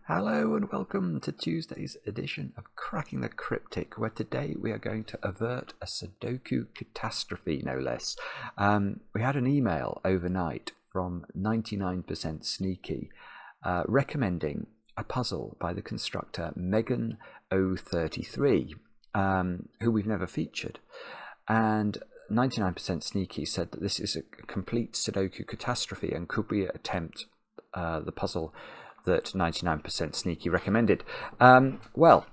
Hello and welcome to Tuesday's edition of Cracking the Cryptic, where today we are going to avert a Sudoku catastrophe, no less. We had an email overnight from 99% Sneaky recommending a puzzle by the constructor Megan 033, who we've never featured. And 99% Sneaky said that this is a complete Sudoku catastrophe and could we attempt the puzzle that 99% Sneaky recommended. Well,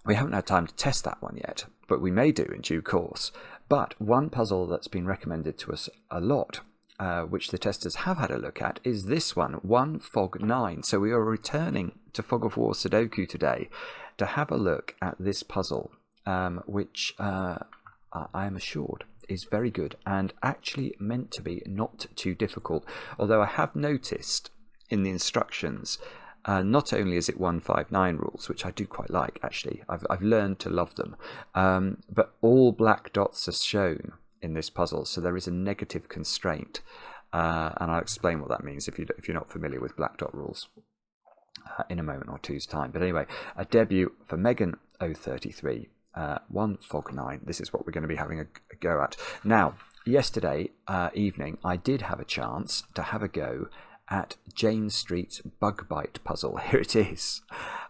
we haven't had time to test that one yet, but we may do in due course. But one puzzle that's been recommended to us a lot, which the testers have had a look at, is this one Fog 9. So we are returning to Fog of War Sudoku today to have a look at this puzzle, which I am assured is very good and actually meant to be not too difficult. Although I have noticed in the instructions, not only is it 159 rules, which I do quite like actually, I've learned to love them, but all black dots are shown in this puzzle, so there is a negative constraint, and I'll explain what that means if you're not familiar with black dot rules in a moment or two's time. But anyway, a debut for Megan 033, one Fog 9. This is what we're going to be having a go at. Now, yesterday evening I did have a chance to have a go at Jane Street's Bug Byte puzzle. Here it is.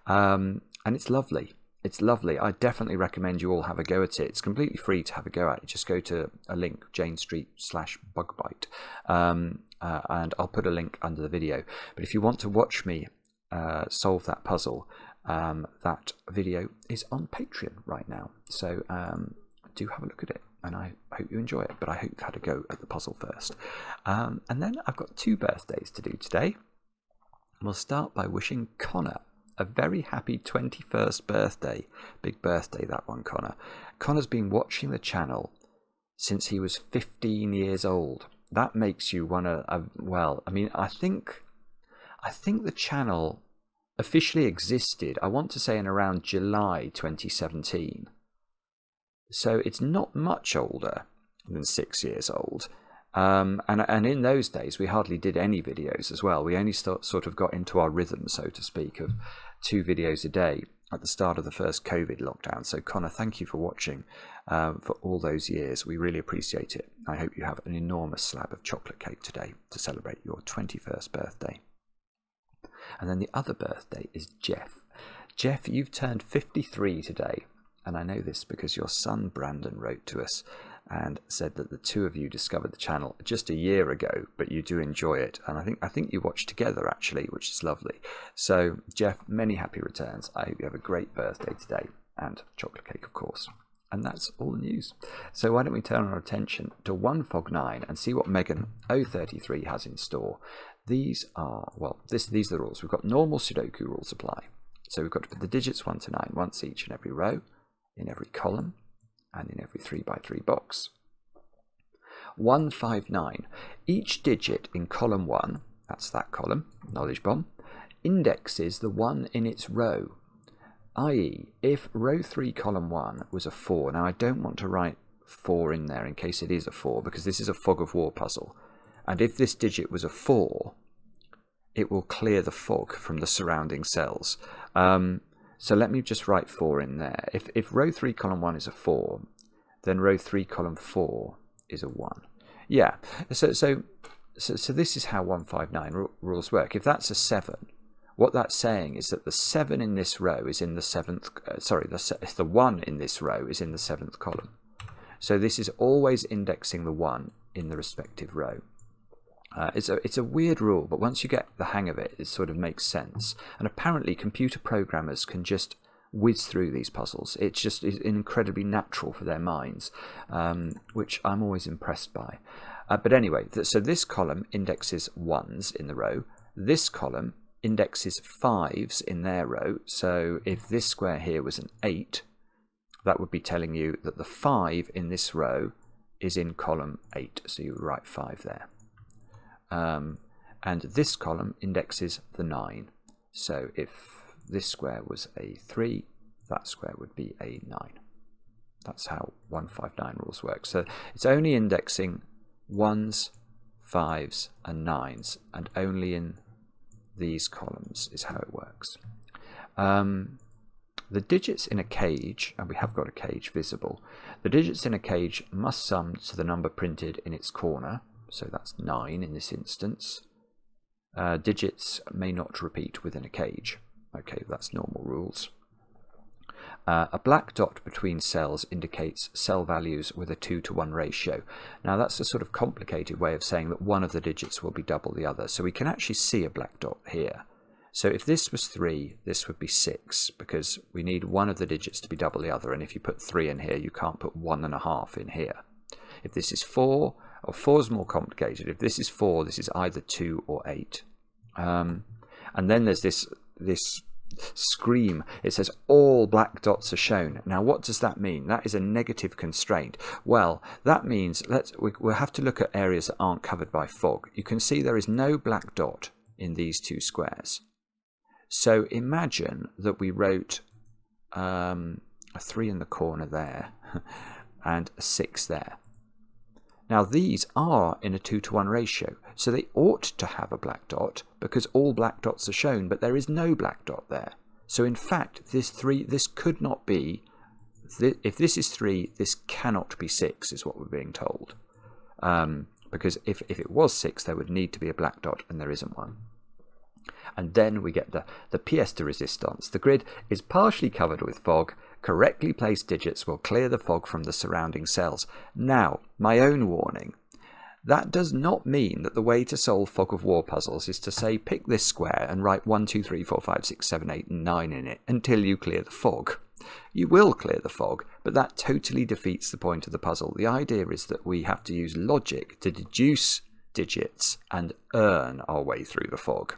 And it's lovely. It's lovely. I definitely recommend you all have a go at it. It's completely free to have a go at. Just go to a link, Jane Street/Bugbyte. And I'll put a link under the video. But if you want to watch me solve that puzzle, that video is on Patreon right now. So do have a look at it. And I hope you enjoy it, but I hope you've had a go at the puzzle first. And then I've got two birthdays to do today. We'll start by wishing Connor a very happy 21st birthday. Big birthday, that one, Connor. Connor's been watching the channel since he was 15 years old. That makes you one of, well, I mean, I think the channel officially existed, I want to say, in around July 2017. So it's not much older than 6 years old. And in those days, we hardly did any videos as well. We only sort of got into our rhythm, so to speak, of 2 videos a day at the start of the first COVID lockdown. So Connor, thank you for watching for all those years. We really appreciate it. I hope you have an enormous slab of chocolate cake today to celebrate your 21st birthday. And then the other birthday is Jeff. Jeff, you've turned 53 today. And I know this because your son Brandon wrote to us and said that the two of you discovered the channel just a year ago, but you do enjoy it. And I think you watch together actually, which is lovely. So Jeff, many happy returns. I hope you have a great birthday today, and chocolate cake, of course. And that's all the news. So why don't we turn our attention to one Fog 9 and see what Megan 033 has in store. These are, well, these are the rules. We've got normal Sudoku rules apply. So we've got to put the digits 1 to 9 once each in every row, in every column, and in every 3x3 box. 159. Each digit in column 1, that's that column, knowledge bomb, indexes the 1 in its row. I.e., if row 3 column 1 was a 4, now I don't want to write 4 in there in case it is a 4, because this is a Fog of War puzzle, and if this digit was a 4, it will clear the fog from the surrounding cells. So let me just write 4 in there. If row 3 column 1 is a 4, then row 3 column 4 is a 1. Yeah, so this is how 159 rules work. If that's a 7, what that's saying is that the 7 in this row is in the 7th, the 1 in this row is in the 7th column. So this is always indexing the 1 in the respective row. It's a weird rule, but once you get the hang of it, it sort of makes sense. And apparently computer programmers can just whiz through these puzzles. It's just incredibly natural for their minds, which I'm always impressed by. But anyway, so this column indexes 1s in the row. This column indexes 5s in their row. So if this square here was an 8, that would be telling you that the 5 in this row is in column 8. So you write 5 there. And this column indexes the 9. So if this square was a 3, that square would be a 9. That's how 159 rules work. So it's only indexing 1s, 5s and 9s, and only in these columns is how it works. The digits in a cage, and we have got a cage visible, the digits in a cage must sum to the number printed in its corner, so that's 9 in this instance. Digits may not repeat within a cage. Okay, that's normal rules. A black dot between cells indicates cell values with a 2-to-1 ratio. Now that's a sort of complicated way of saying that one of the digits will be double the other. So we can actually see a black dot here. So if this was 3, this would be 6, because we need one of the digits to be double the other, and if you put 3 in here, you can't put 1.5 in here. If this is 4, or 4 is more complicated. If this is 4, this is either 2 or 8. And then there's this scream. It says all black dots are shown. Now what does that mean? That is a negative constraint. Well, that means we'll have to look at areas that aren't covered by fog. You can see there is no black dot in these two squares. So imagine that we wrote a 3 in the corner there and a 6 there. Now these are in a 2-to-1 ratio, so they ought to have a black dot because all black dots are shown, but there is no black dot there. So in fact, this could not be, if this is 3, this cannot be 6 is what we're being told. Because if it was 6, there would need to be a black dot, and there isn't one. And then we get the pièce de résistance. The grid is partially covered with fog. Correctly placed digits will clear the fog from the surrounding cells. Now, my own warning. That does not mean that the way to solve fog of war puzzles is to say pick this square and write 1, 2, 3, 4, 5, 6, 7, 8 and 9 in it until you clear the fog. You will clear the fog, but that totally defeats the point of the puzzle. The idea is that we have to use logic to deduce digits and earn our way through the fog.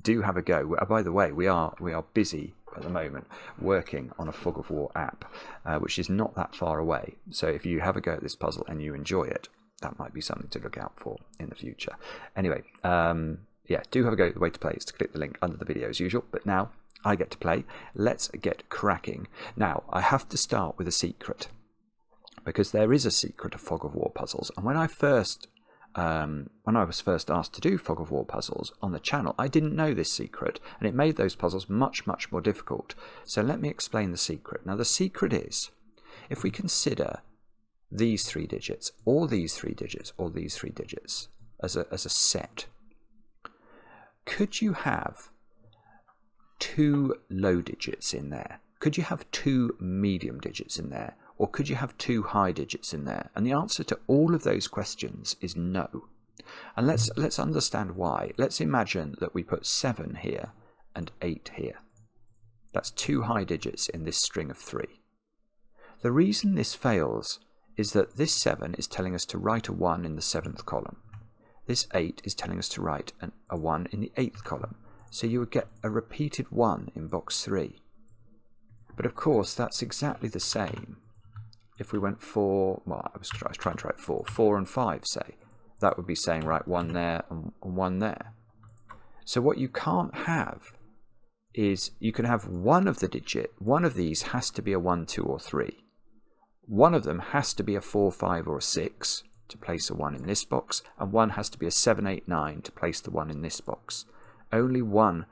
Do have a go. By the way, we are busy at the moment working on a fog of war app, which is not that far away. So if you have a go at this puzzle and you enjoy it, that might be something to look out for in the future. Anyway, yeah, do have a go. The way to play is to click the link under the video as usual. But now I get to play. Let's get cracking. Now I have to start with a secret, because there is a secret of fog of war puzzles. And when I was first asked to do fog of war puzzles on the channel, I didn't know this secret, and it made those puzzles much, much more difficult. So let me explain the secret. Now the secret is, if we consider these 3 digits, or these 3 digits, or these 3 digits as a set, could you have 2 low digits in there? Could you have 2 medium digits in there? Or could you have 2 high digits in there? And the answer to all of those questions is no. And let's understand why. Let's imagine that we put 7 here and 8 here. That's 2 high digits in this string of 3. The reason this fails is that this 7 is telling us to write a 1 in the 7th column. This 8 is telling us to write a 1 in the 8th column. So you would get a repeated 1 in box 3. But of course, that's exactly the same if we went 4, well, I was trying to write 4 and 5, say. That would be saying, right, 1 there and 1 there. So what you can't have is, you can have one of these has to be a 1, 2 or 3. One of them has to be a 4, 5 or a 6 to place a 1 in this box, and one has to be a 7, 8, 9 to place the 1 in this box. Only one.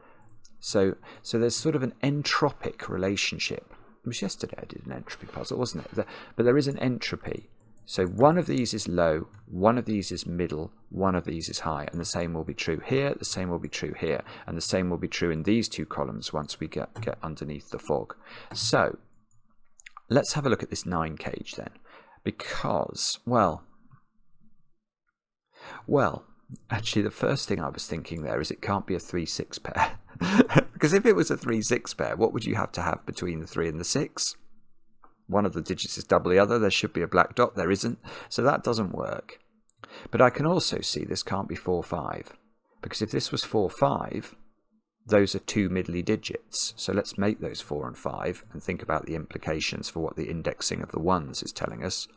So there's sort of an entropic relationship. It was yesterday I did an entropy puzzle, wasn't it? But there is an entropy. So one of these is low, one of these is middle, one of these is high, and the same will be true here, the same will be true here, and the same will be true in these 2 columns once we get underneath the fog. So let's have a look at this 9 cage then, because, well, actually the first thing I was thinking there is it can't be a 3-6 pair. Because if it was a 3-6 pair, what would you have to have between the 3 and the 6? One of the digits is double the other. There should be a black dot. There isn't. So that doesn't work. But I can also see this can't be 4, 5. Because if this was 4, 5, those are 2 middly digits. So let's make those 4 and 5 and think about the implications for what the indexing of the 1s is telling us.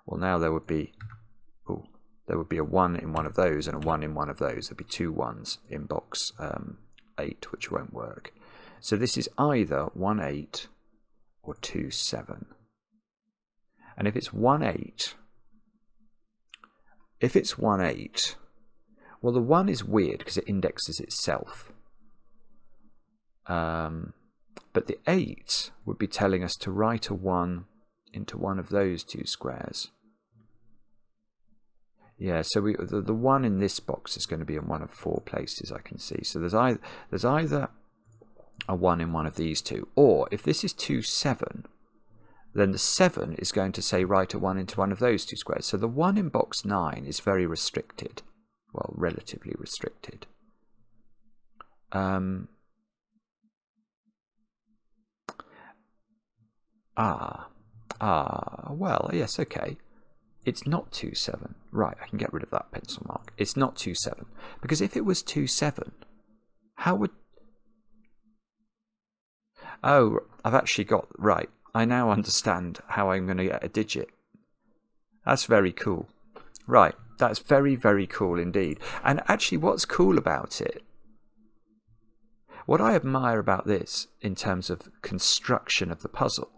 Well, now there would be a 1 in one of those and a 1 in one of those. There'd be 2 1s in box 8, which won't work. So this is either 1, 8 or 2, 7. And if it's 1, 8, Well, the 1 is weird because it indexes itself. But the 8 would be telling us to write a 1 into one of those two squares. Yeah, so the 1 in this box is going to be in one of 4 places I can see. So there's either a 1 in one of these two, or if this is 2, 7, then the 7 is going to say write a 1 into one of those two squares. So the 1 in box 9 is very restricted. Well, relatively restricted. Well, yes, okay. It's not 2, 7. Right, I can get rid of that pencil mark. It's not 2, 7. Because if it was 2, 7, how would... Oh, I've actually got... Right, I now understand how I'm going to get a digit. That's very cool. Right, that's very, very cool indeed. And actually, what's cool about it, what I admire about this in terms of construction of the puzzle,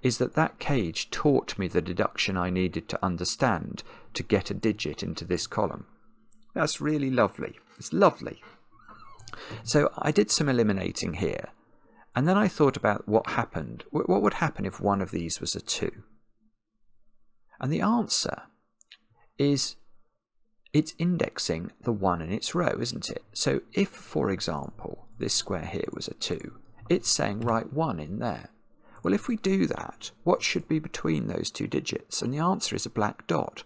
is that cage taught me the deduction I needed to understand to get a digit into this column. That's really lovely. It's lovely. So I did some eliminating here, and then I thought about what happened. What would happen if one of these was a 2? And the answer is it's indexing the 1 in its row, isn't it? So if, for example, this square here was a 2, it's saying write 1 in there. Well, if we do that, what should be between those two digits? And the answer is a black dot.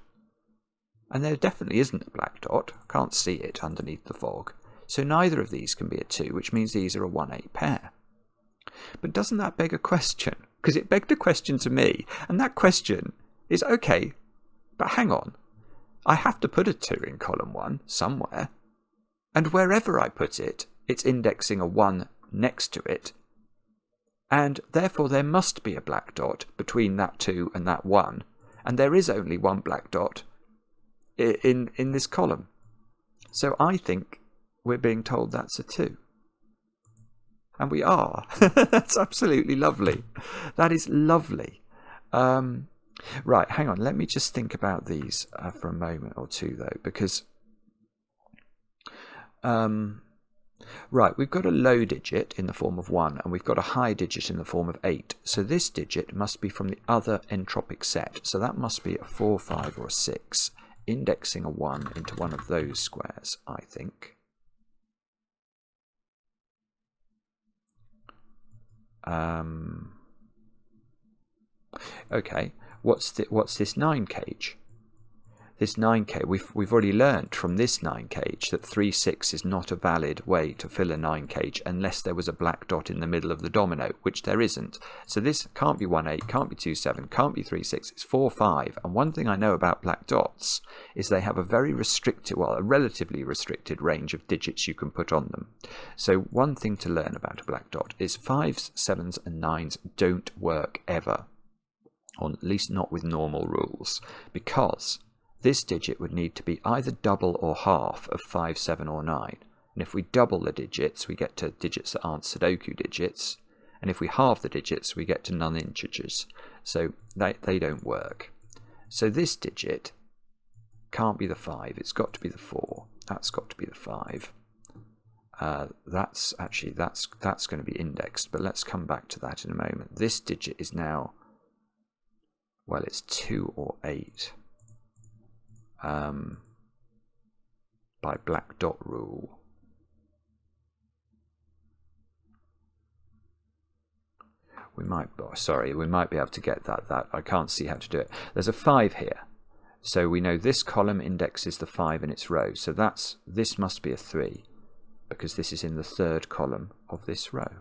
And there definitely isn't a black dot. I can't see it underneath the fog. So neither of these can be a 2, which means these are a 1-8 pair. But doesn't that beg a question? Because it begged a question to me, and that question is, okay, but hang on. I have to put a 2 in column 1 somewhere. And wherever I put it, it's indexing a 1 next to it. And therefore there must be a black dot between that 2 and that 1. And there is only one black dot in this column. So I think we're being told that's a 2. And we are. That's absolutely lovely. That is lovely. Right, hang on. Let me just think about these for a moment or two, though, because... Right, we've got a low digit in the form of 1, and we've got a high digit in the form of 8. So this digit must be from the other entropic set. So that must be a 4, 5, or a 6, indexing a 1 into one of those squares, I think. Okay, what's this 9 cage? This 9k, we've already learnt from this 9 cage that 3, 6 is not a valid way to fill a 9 cage unless there was a black dot in the middle of the domino, which there isn't. So this can't be 1, 8, can't be 2, 7, can't be 3, 6, it's 4, 5. And one thing I know about black dots is they have a very restricted, well, a relatively restricted range of digits you can put on them. So one thing to learn about a black dot is 5s, 7s and 9s don't work ever, or at least not with normal rules, because this digit would need to be either double or half of 5, 7 or 9. And if we double the digits, we get to digits that aren't Sudoku digits. And if we halve the digits, we get to non-integers. So they don't work. So this digit can't be the 5. It's got to be the 4. That's got to be the 5. That's going to be indexed. But let's come back to that in a moment. This digit is now, well, it's 2 or 8. By black dot rule. We might be able to get that. I can't see how to do it. There's a 5 here. So we know this column indexes the 5 in its row. So this must be a 3, because this is in the 3rd column of this row.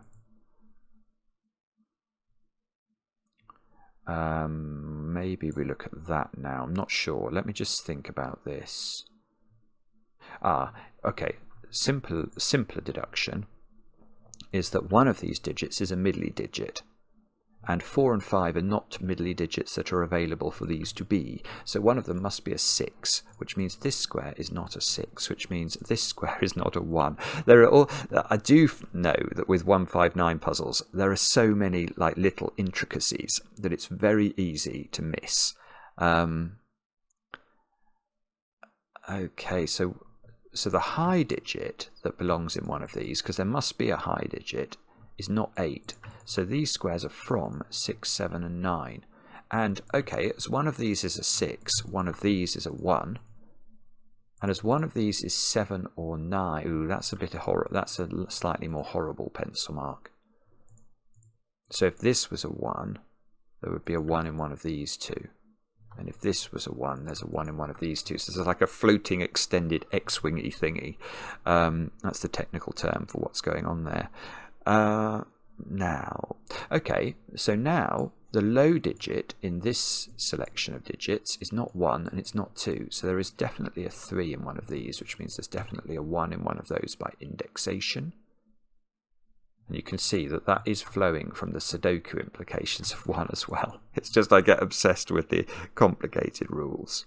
Maybe we look at that now. I'm not sure. Let me just think about this. Okay. Simpler deduction is that one of these digits is a middly digit, and 4 and 5 are not middly digits that are available for these to be. So one of them must be a 6, which means this square is not a 6, which means this square is not a 1. I do know that with 159 puzzles, there are so many like little intricacies that it's very easy to miss. Okay, so so the high digit that belongs in one of these, because there must be a high digit, is not 8. So these squares are from 6, 7 and 9. And okay, as one of these is a 6, one of these is a 1. And as one of these is 7 or 9, ooh, that's a bit of horror. That's a slightly more horrible pencil mark. So if this was a 1, there would be a 1 in one of these two. And if this was a 1, there's a 1 in one of these two. So there's like a floating extended X-wingy thingy. That's the technical term for what's going on there. Now, okay, so now the low digit in this selection of digits is not 1 and it's not 2. So there is definitely a 3 in one of these, which means there's definitely a 1 in one of those by indexation. And you can see that that is flowing from the Sudoku implications of 1 as well. It's just I get obsessed with the complicated rules.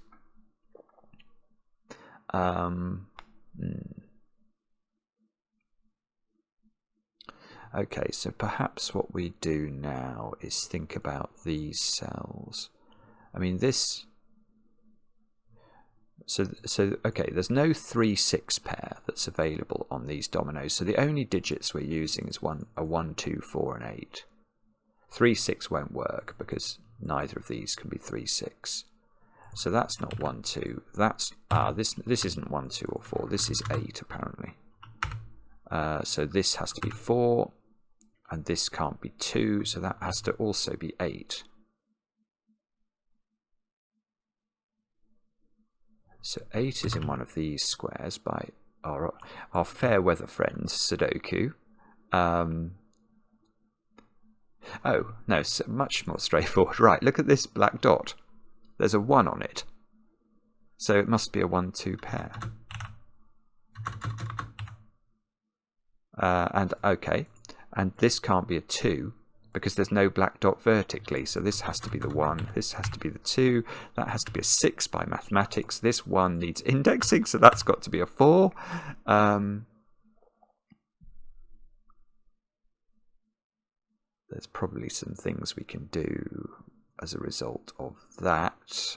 Okay, so perhaps what we do now is think about these cells. I mean, this... So okay, there's no 3-6 pair that's available on these dominoes. So the only digits we're using is a 1, 2, 4 and 8. 3-6 won't work because neither of these can be 3-6. So that's not 1, 2. That's this isn't 1, 2 or 4. This is 8 apparently. So this has to be 4 and this can't be 2, so that has to also be 8. So 8 is in one of these squares by our fair weather friends, Sudoku. Oh, no, it's much more straightforward. Right, look at this black dot. There's a 1 on it. So it must be a 1, 2 pair. And okay, and this can't be a 2. Because there's no black dot vertically, so this has to be the 1, this has to be the 2, that has to be a 6 by mathematics, this 1 needs indexing, so that's got to be a 4. There's probably some things we can do as a result of that.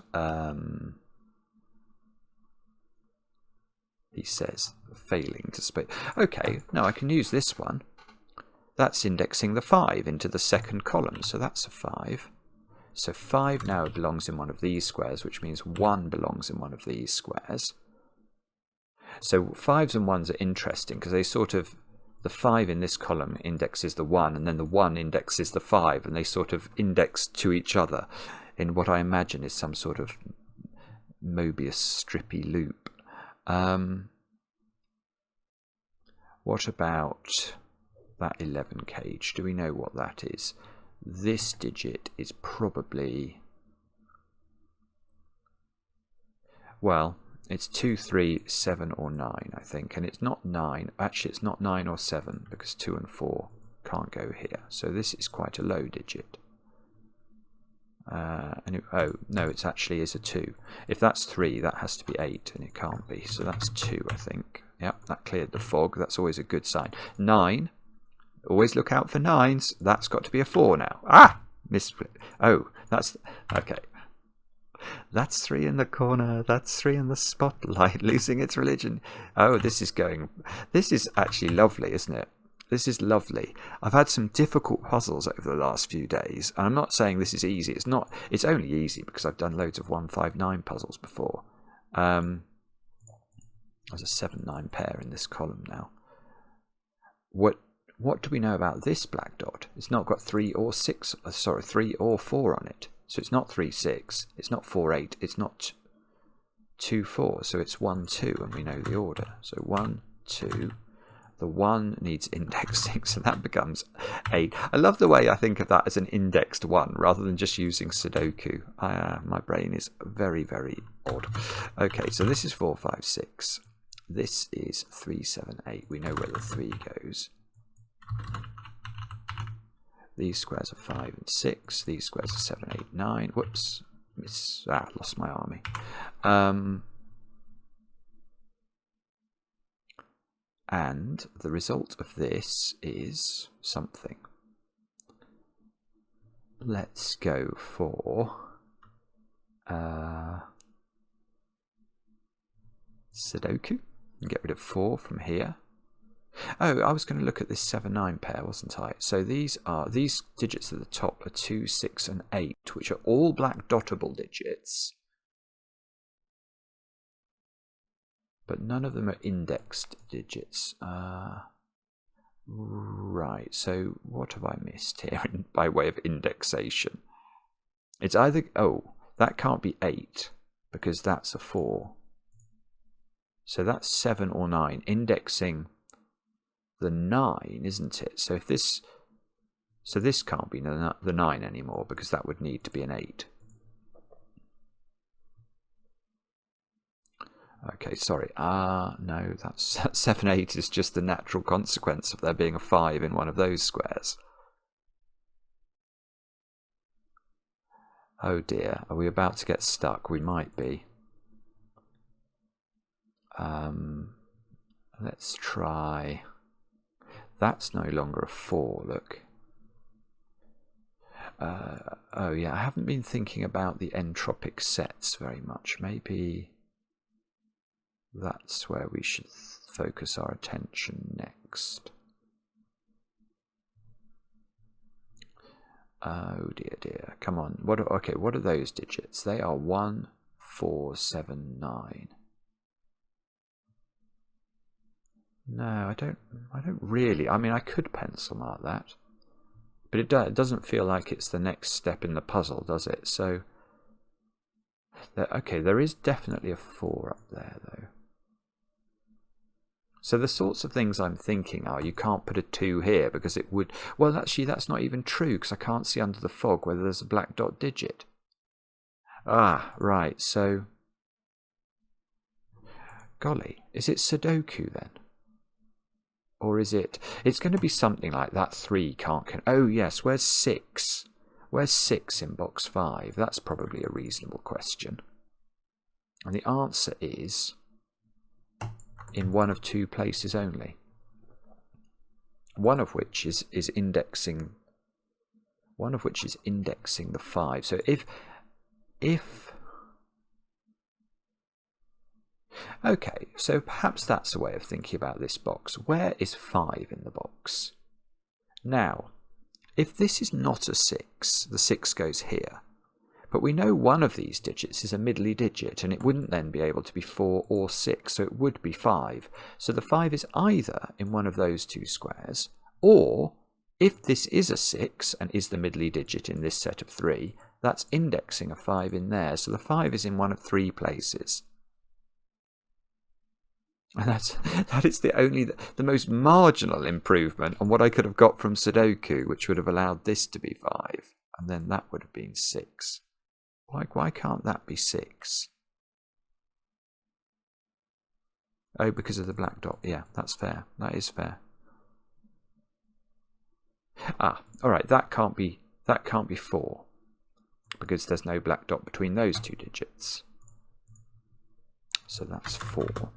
He says, failing to split. Okay, no, I can use this one. That's indexing the 5 into the second column, so that's a 5. So 5 now belongs in one of these squares, which means 1 belongs in one of these squares. So 5s and 1s are interesting because they sort of, the 5 in this column indexes the 1, and then the 1 indexes the 5, and they sort of index to each other in what I imagine is some sort of Mobius strippy loop. What about that 11 cage? Do we know what that is? This digit is probably, well, it's 2, 3, 7 or 9 I think, and it's not 9. Actually it's not 9 or 7 because 2 and 4 can't go here, so this is quite a low digit. Oh no, it actually is a 2. If that's 3, that has to be 8 and it can't be, so that's 2 I think. Yep, that cleared the fog. That's always a good sign. 9, always look out for 9s. That's got to be a 4 now. Ah! Oh, that's... Okay. That's 3 in the corner. That's 3 in the spotlight, losing its religion. Oh, this is going... This is actually lovely, isn't it? This is lovely. I've had some difficult puzzles over the last few days, and I'm not saying this is easy. It's not. It's only easy because I've done loads of 159 puzzles before. There's a 7-9 pair in this column now. What do we know about this black dot? It's not got 3 or 6, 3 or 4 on it. So it's not 3, 6, it's not 4, 8, it's not 2, 4. So it's 1, 2, and we know the order. So 1, 2, the 1 needs indexing, so that becomes 8. I love the way I think of that as an indexed 1, rather than just using Sudoku. My brain is very, very odd. Okay, so this is 4, 5, 6. This is 3, 7, 8. We know where the 3 goes. These squares are 5 and 6. These squares are 7, 8, 9. Whoops. Lost my army. And the result of this is something. Let's go for Sudoku. And get rid of 4 from here. Oh, I was going to look at this 7, 9 pair, wasn't I? So these digits at the top are 2, 6, and 8, which are all black dottable digits. But none of them are indexed digits. Right, so what have I missed here by way of indexation? It's either, oh, that can't be 8, because that's a 4. So that's 7 or 9, indexing the 9, isn't it? So if this, so this can't be the 9 anymore, because that would need to be an 8. Okay, sorry. No, that's 7, 8 is just the natural consequence of there being a 5 in one of those squares. Oh dear, are we about to get stuck? We might be. Let's try. That's no longer a 4, look. Oh yeah, I haven't been thinking about the entropic sets very much. Maybe that's where we should focus our attention next. Oh dear, dear. Come on. Okay, what are those digits? They are 1, 4, 7, 9. No, I don't really. I mean, I could pencil mark that, but it doesn't feel like it's the next step in the puzzle, does it? So, okay, there is definitely a 4 up there, though. So the sorts of things I'm thinking are, you can't put a 2 here because it would... Well, actually, that's not even true, because I can't see under the fog whether there's a black dot digit. Ah, right, so... Golly, is it Sudoku then? Or is it... It's going to be something like that 3 can't... Oh, yes, where's 6? Where's 6 in box 5? That's probably a reasonable question. And the answer is... in one of 2 places only. One of which is indexing... One of which is indexing the 5. So if... Okay, so perhaps that's a way of thinking about this box. Where is 5 in the box? Now, if this is not a 6, the 6 goes here. But we know one of these digits is a middly digit, and it wouldn't then be able to be 4 or 6, so it would be 5. So the 5 is either in one of those 2 squares, or if this is a 6 and is the middly digit in this set of 3, that's indexing a 5 in there. So the 5 is in one of 3 places. And that is the most marginal improvement on what I could have got from Sudoku, which would have allowed this to be 5, and then that would have been 6. Why can't that be 6? Oh, because of the black dot. Yeah, that's fair. That is fair. Ah, all right. That can't be 4, because there's no black dot between those 2 digits. So that's 4.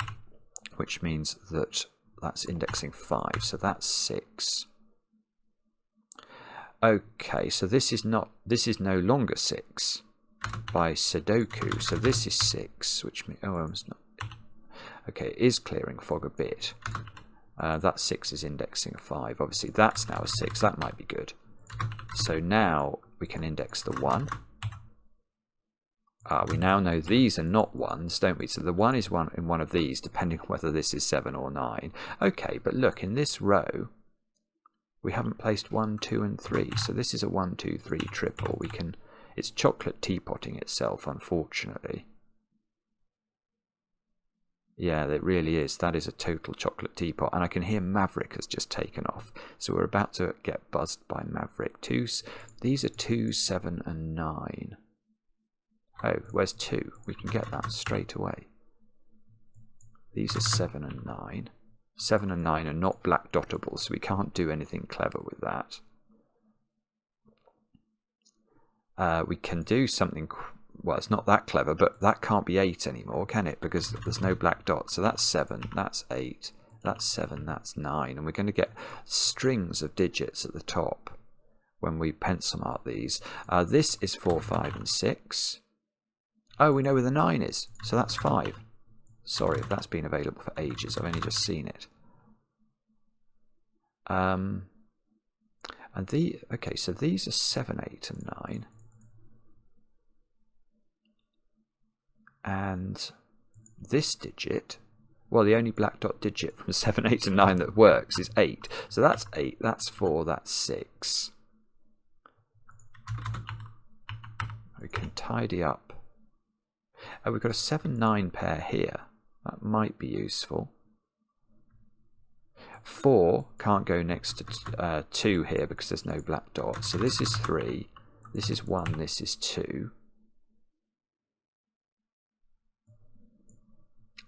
Which means that that's indexing 5, so that's 6. Okay, so this is no longer 6 by Sudoku, so this is 6, which means, oh, it's not. Okay, it is clearing fog a bit. That 6 is indexing a 5. Obviously, that's now a 6. That might be good. So now we can index the 1. We now know these are not 1s, don't we? So the 1 is in one of these, depending on whether this is 7 or 9. Okay, but look, in this row, we haven't placed 1, 2, and 3. So this is a 1, 2, 3 triple. It's chocolate teapotting itself, unfortunately. Yeah, it really is. That is a total chocolate teapot. And I can hear Maverick has just taken off. So we're about to get buzzed by Maverick. These are 2, 7, and 9. Oh, where's 2? We can get that straight away. These are 7 and 9. 7 and 9 are not black dottable, so we can't do anything clever with that. We can do something... Well, it's not that clever, but that can't be 8 anymore, can it? Because there's no black dot. So that's 7, that's 8, that's 7, that's 9. And we're going to get strings of digits at the top when we pencil mark these. This is 4, 5, and 6. Oh, we know where the 9 is, so that's 5. Sorry if that's been available for ages. I've only just seen it. And okay, so these are 7, 8, and 9. And this digit, well, the only black dot digit from 7, 8, and 9 that works is 8. So that's 8, that's 4, that's 6. We can tidy up. Oh, we've got a 7, 9 pair here. That might be useful. 4 can't go next to 2 here because there's no black dot. So this is 3, this is 1, this is 2.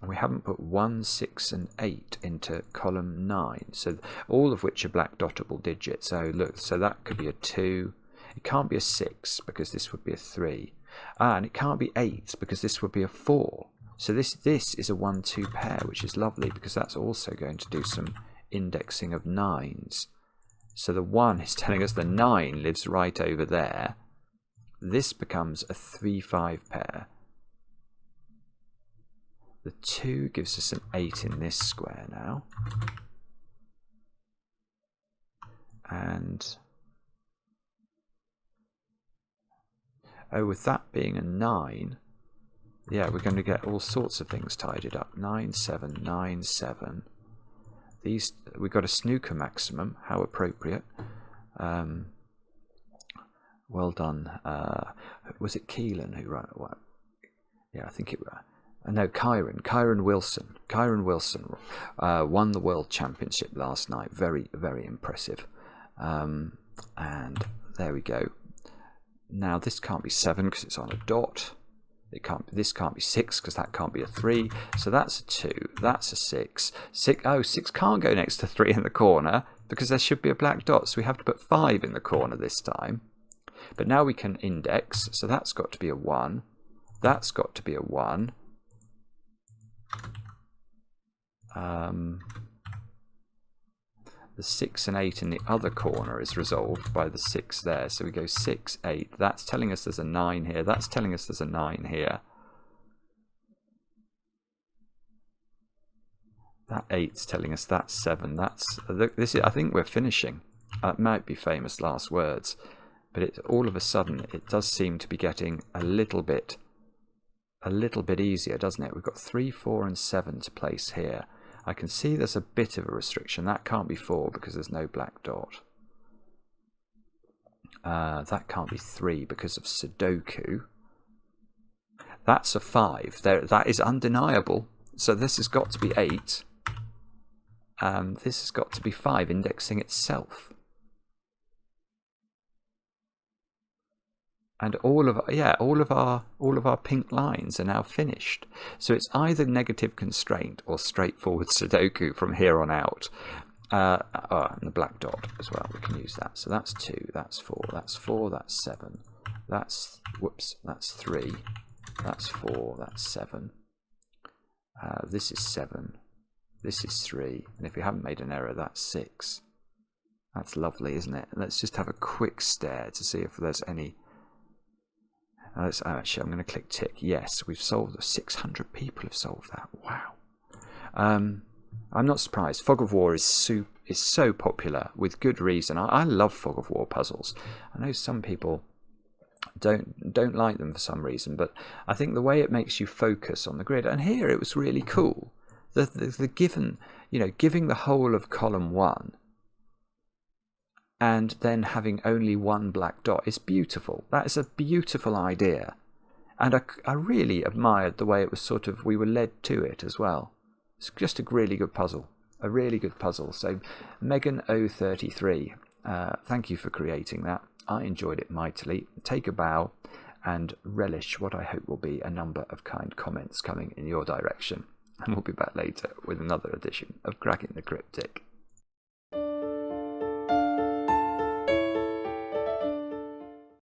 And we haven't put 1, 6, and 8 into column 9. So all of which are black dottable digits. So look, so that could be a 2. It can't be a 6 because this would be a 3. And it can't be 8 because this would be a 4. So this is a 1, 2 pair, which is lovely because that's also going to do some indexing of 9s. So the 1 is telling us the 9 lives right over there. This becomes a 3, 5 pair. The 2 gives us an 8 in this square now. And oh, with that being a 9, yeah, we're going to get all sorts of things tidied up. 9, 7, 9, 7. These, we've got a snooker maximum. How appropriate. Well done. Was it Keelan who wrote what? Yeah, I think it was. No, Kyron Wilson. Kyron Wilson won the World Championship last night. Very, very impressive. And there we go. Now this can't be 7 because it's on a dot. This can't be 6 because that can't be a 3. So that's a 2. That's a 6. 6 can't go next to 3 in the corner because there should be a black dot. So we have to put 5 in the corner this time. But now we can index. So that's got to be a 1. That's got to be a 1. The 6 and 8 in the other corner is resolved by the 6 there. So we go 6, 8. That's telling us there's a 9 here. That's telling us there's a 9 here. That 8's telling us that's 7. This is, I think we're finishing. It might be famous last words, but all of a sudden it does seem to be getting a little bit easier, doesn't it? We've got 3, 4, and 7 to place here. I can see there's a bit of a restriction. That can't be 4 because there's no black dot. That can't be 3 because of Sudoku. That's a 5. That is undeniable. So this has got to be 8. This has got to be 5, indexing itself. And all of our pink lines are now finished. So it's either negative constraint or straightforward Sudoku from here on out. And the black dot as well. We can use that. So that's 2. That's 4. That's 4. That's 7. That's 3. That's 4. That's 7. This is 7. This is 3. And if we haven't made an error, that's 6. That's lovely, isn't it? Let's just have a quick stare to see if there's any. Actually, I'm going to click tick. Yes, we've solved it. 600 people have solved that. Wow. I'm not surprised. Fog of War is so popular with good reason. I love Fog of War puzzles. I know some people don't like them for some reason, but I think the way it makes you focus on the grid, and here it was really cool. The giving the whole of column 1 and then having only one black dot is beautiful. That is a beautiful idea. And I really admired the way it was we were led to it as well. It's just a really good puzzle. A really good puzzle. So Megan 033, thank you for creating that. I enjoyed it mightily. Take a bow and relish what I hope will be a number of kind comments coming in your direction. And we'll be back later with another edition of Cracking the Cryptic.